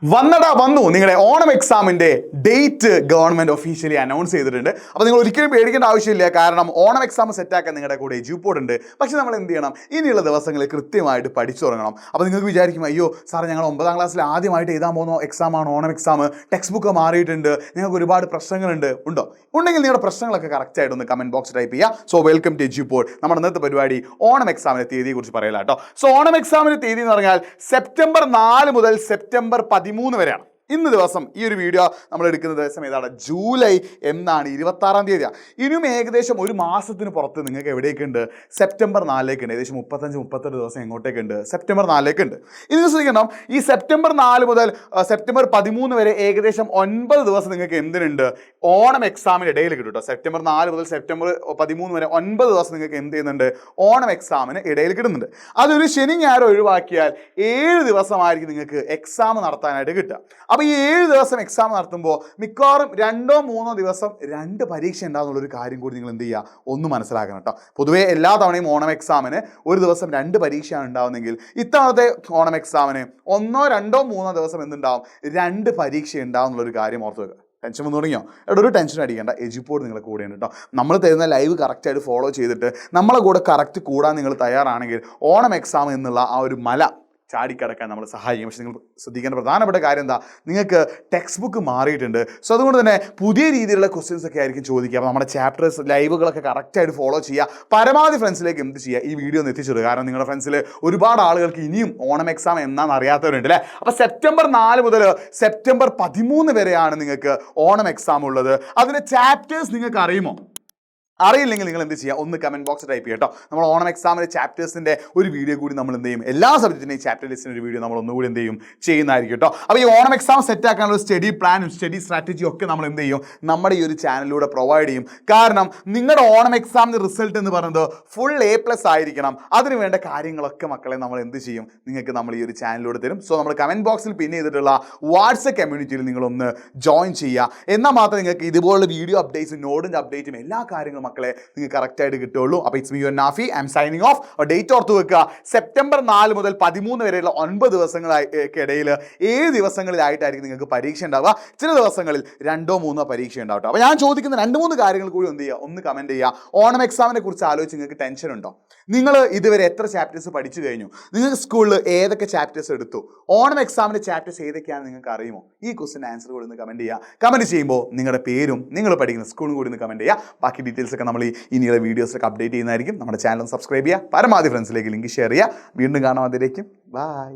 വന്നു നിങ്ങളുടെ ഓണം എക്സാമിൻ്റെ ഡേറ്റ് ഗവൺമെൻറ് ഒഫീഷ്യലി അനൗൺസ് ചെയ്തിട്ടുണ്ട്. അപ്പോൾ നിങ്ങൾ ഒരിക്കലും പേടിക്കേണ്ട ആവശ്യമില്ല. കാരണം ഓണം എക്സാം സെറ്റാക്കാൻ നിങ്ങളുടെ കൂടെ എജ്യൂപോർട്ട് ഉണ്ട്. പക്ഷേ നമ്മൾ എന്ത് ചെയ്യണം, ഇനിയുള്ള ദിവസങ്ങളിൽ കൃത്യമായിട്ട് പഠിച്ചു തുടങ്ങണം. അപ്പോൾ നിങ്ങൾക്ക് വിചാരിക്കും, അയ്യോ സാറേ ഞങ്ങൾ 9ാം ക്ലാസ്സിൽ ആദ്യമായിട്ട് എഴുതാൻ പോകുന്ന എക്സാമാണ് ഓണം എക്സാം, ടെക്സ്റ്റ് ബുക്ക് മാറിയിട്ടുണ്ട്, നിങ്ങൾക്ക് ഒരുപാട് പ്രശ്നങ്ങളുണ്ട്. ഉണ്ടെങ്കിൽ നിങ്ങളുടെ പ്രശ്നങ്ങളൊക്കെ കറക്റ്റായിട്ടൊന്ന് കമൻറ്റ് ബോക്സ് ടൈപ്പ് ചെയ്യുക. So welcome to Eduport. നമ്മുടെ ഇന്നത്തെ പരിപാടി ഓണം എക്സാമിൻ്റെ തീയതിയെക്കുറിച്ച് പറയില്ല കേട്ടോ. സോ ഓണം എക്സാമിൻ്റെ തീയതി എന്ന് പറഞ്ഞാൽ സെപ്റ്റംബർ 4 മുതൽ സെപ്റ്റംബർ 13 വരെയാണ്. ഇന്ന് ദിവസം ഈ ഒരു വീഡിയോ നമ്മൾ എടുക്കുന്ന ദിവസം ഏതാണ്? ജൂലൈ 26 തീയതിയാണ്. ഇനിയും ഏകദേശം ഒരു മാസത്തിന് പുറത്ത് നിങ്ങൾക്ക് എവിടേക്കുണ്ട്? സെപ്റ്റംബർ 4 ഏകദേശം 35-38 ദിവസം എങ്ങോട്ടേക്കുണ്ട്? സെപ്റ്റംബർ 4 ഇനി ശ്രദ്ധിക്കണം, ഈ സെപ്റ്റംബർ 4 മുതൽ സെപ്റ്റംബർ 13 വരെ ഏകദേശം 9 ദിവസം നിങ്ങൾക്ക് എന്തിനുണ്ട്? ഓണം എക്സാമിന് ഇടയിൽ കിട്ടും കേട്ടോ. സെപ്റ്റംബർ 4 മുതൽ സെപ്റ്റംബർ 13 വരെ 9 ദിവസം നിങ്ങൾക്ക് എന്ത് ചെയ്യുന്നുണ്ട്? ഓണം എക്സാമിന് ഇടയിൽ കിട്ടുന്നുണ്ട്. അതൊരു ശനി ഞായർ ഒഴിവാക്കിയാൽ 7 ദിവസമായിരിക്കും നിങ്ങൾക്ക് എക്സാം നടത്താനായിട്ട് കിട്ടുക. അപ്പോൾ ഈ 7 ദിവസം എക്സാം നടത്തുമ്പോൾ മിക്കവാറും 2-3 ദിവസം 2 പരീക്ഷ ഉണ്ടാകുന്നുള്ളൊരു കാര്യം കൂടി നിങ്ങൾ എന്ത് ചെയ്യുക, ഒന്ന് മനസ്സിലാക്കണം കേട്ടോ. പൊതുവേ എല്ലാ തവണയും ഓണം എക്സാമിന് ഒരു ദിവസം 2 പരീക്ഷയാണ് ഉണ്ടാവുന്നെങ്കിൽ ഇത്തവണത്തെ ഓണം എക്സാമിന് 1-2-3 ദിവസം എന്തുണ്ടാവും? 2 പരീക്ഷ ഉണ്ടാവുന്നുള്ളൊരു കാര്യം ഓർത്ത് വെക്കുക. ടെൻഷൻ വന്നു തുടങ്ങിയോ? ഒരു ടെൻഷൻ അടിക്കേണ്ട, എജ്യൂപോർട്ട് നിങ്ങളെ കൂടെയുണ്ട് കേട്ടോ. നമ്മൾ തരുന്ന ലൈവ് കറക്റ്റായിട്ട് ഫോളോ ചെയ്തിട്ട് നമ്മളെ കൂടെ കറക്റ്റ് കൂടാൻ നിങ്ങൾ തയ്യാറാണെങ്കിൽ ഓണം എക്സാം എന്നുള്ള ആ ഒരു മല ചാടിക്കടക്കാൻ നമ്മൾ സഹായിക്കും. പക്ഷേ നിങ്ങൾ ശ്രദ്ധിക്കേണ്ട പ്രധാനപ്പെട്ട കാര്യം എന്താ? നിങ്ങൾക്ക് ടെക്സ്റ്റ് ബുക്ക് മാറിയിട്ടുണ്ട്. സോ അതുകൊണ്ട് തന്നെ പുതിയ രീതിയിലുള്ള ക്വസ്റ്റ്യൻസ് ഒക്കെ ആയിരിക്കും ചോദിക്കുക. അപ്പോൾ നമ്മുടെ ചാപ്റ്റേഴ്സ് ലൈവുകളൊക്കെ കറക്റ്റായിട്ട് ഫോളോ ചെയ്യുക. പരമാവധി ഫ്രണ്ട്സിലേക്ക് എന്ത് ചെയ്യുക, ഈ വീഡിയോ ഒന്ന് എത്തിച്ചിടുക. കാരണം നിങ്ങളുടെ ഫ്രണ്ട്സിൽ ഒരുപാട് ആളുകൾക്ക് ഇനിയും ഓണം എക്സാം എന്നാന്ന് അറിയാത്തവരുണ്ട് അല്ലേ. അപ്പോൾ സെപ്റ്റംബർ 4 മുതൽ സെപ്റ്റംബർ 13 വരെയാണ് നിങ്ങൾക്ക് ഓണം എക്സാം ഉള്ളത്. അതിൻ്റെ ചാപ്റ്റേഴ്സ് നിങ്ങൾക്ക് അറിയുമോ? അറിയില്ലെങ്കിൽ നിങ്ങൾ എന്ത് ചെയ്യുക, ഒന്ന് കമൻറ്റ് ബോക്സ് ടൈപ്പ് ചെയ്യുക കേട്ടോ. നമ്മൾ ഓണം എക്സാമിൻ്റെ ചാപ്റ്റേഴ്സിൻ്റെ ഒരു വീഡിയോ കൂടി നമ്മൾ എന്ത് ചെയ്യും, എല്ലാ സബ്ജക്റ്റിൻ്റെയും ചാപ്റ്റർ ലിസ്റ്റിൻ്റെ ഒരു വീഡിയോ നമ്മൾ ഒന്നുകൂടി എന്ത് ചെയ്യും, ചെയ്യുന്നതായിരിക്കും കേട്ടോ. അപ്പോൾ ഈ ഓണം എക്സാം സെറ്റ് ആക്കാനുള്ള സ്റ്റഡി പ്ലാനും സ്റ്റഡി സ്ട്രാറ്റജിയും ഒക്കെ നമ്മൾ എന്ത് ചെയ്യും, നമ്മുടെ ഈ ഒരു ചാനലിലൂടെ പ്രൊവൈഡ് ചെയ്യും. കാരണം നിങ്ങളുടെ ഓണം എക്സാമിൻ്റെ റിസൾട്ട് എന്ന് പറയുന്നത് ഫുൾ A+ ആയിരിക്കണം. അതിന് വേണ്ട കാര്യങ്ങളൊക്കെ മക്കളെ നമ്മൾ എന്ത് ചെയ്യും, നിങ്ങൾക്ക് നമ്മൾ ഈ ഒരു ചാനലിലൂടെ തരും. സോ നമ്മൾ കമൻറ്റ് ബോക്സിൽ പിൻ ചെയ്തിട്ടുള്ള വാട്സപ്പ് കമ്മ്യൂണിറ്റിയിൽ നിങ്ങളൊന്ന് ജോയിൻ ചെയ്യുക. എന്നാൽ മാത്രമേ നിങ്ങൾക്ക് ഇതുപോലുള്ള വീഡിയോ അപ്ഡേറ്റ്സും നോഡിൻ്റെ അപ്ഡേറ്റും എല്ലാ കാര്യങ്ങളും മക്കളെ നിങ്ങൾക്ക് കറക്റ്റായിട്ട് കിട്ടുള്ളൂ. അപ്പോൾ it's me your Nafi, I M signing off. Date ഓർത്ത് വെക്കുക, സെപ്റ്റംബർ 4 മുതൽ 13 വരെയുള്ള 9 ദിവസങ്ങൾക്കിടയിൽ 7 ദിവസങ്ങളിലായിട്ടായിരിക്കും നിങ്ങൾക്ക് പരീക്ഷ ഉണ്ടാവുക. ചില ദിവസങ്ങളിൽ 2-3 പരീക്ഷ ഉണ്ടാവട്ടെ. അപ്പോൾ ഞാൻ ചോദിക്കുന്ന 2-3 കാര്യങ്ങൾ കൂടി എന്ത് ചെയ്യുക, ഒന്ന് കമൻറ്റ് ചെയ്യുക. ഓണം എക്സാമിനെ കുറിച്ച് ആലോചിച്ച് നിങ്ങൾക്ക് ടെൻഷൻ ഉണ്ടോ? നിങ്ങൾ ഇതുവരെ എത്ര ചാപ്റ്റേഴ്സ് പഠിച്ചു കഴിഞ്ഞു? നിങ്ങൾക്ക് സ്കൂളിൽ ഏതൊക്കെ ചാപ്റ്റേഴ്സ് എടുത്തു? ഓണം എക്സാമിൻ്റെ ചാപ്റ്റേഴ്സ് ഏതൊക്കെയാണെന്ന് നിങ്ങൾക്ക് അറിയുമോ? ഈ ക്വസ്റ്റിൻ്റെ ആൻസർ കൂടി ഒന്ന് കമൻറ്റ് ചെയ്യുക. കമൻറ്റ് ചെയ്യുമ്പോൾ നിങ്ങളുടെ പേരും നിങ്ങൾ പഠിക്കുന്ന സ്കൂളും കൂടി ഒന്ന് കമൻറ്റ് ചെയ്യുക. ബാക്കി ഡീറ്റെയിൽസ് ഒക്കെ നമ്മൾ ഇനിയുള്ള വീഡിയോസൊക്കെ അപ്ഡേറ്റ് ചെയ്യുന്നതായിരിക്കും. നമ്മുടെ ചാനൽ സബ്സ്ക്രൈബ് ചെയ്യുക, പരമാവധി ഫ്രണ്ട്സിലേക്ക് ലിങ്ക് ഷെയർ ചെയ്യുക. വീണ്ടും കാണാം, അതിലേക്കും ബൈ.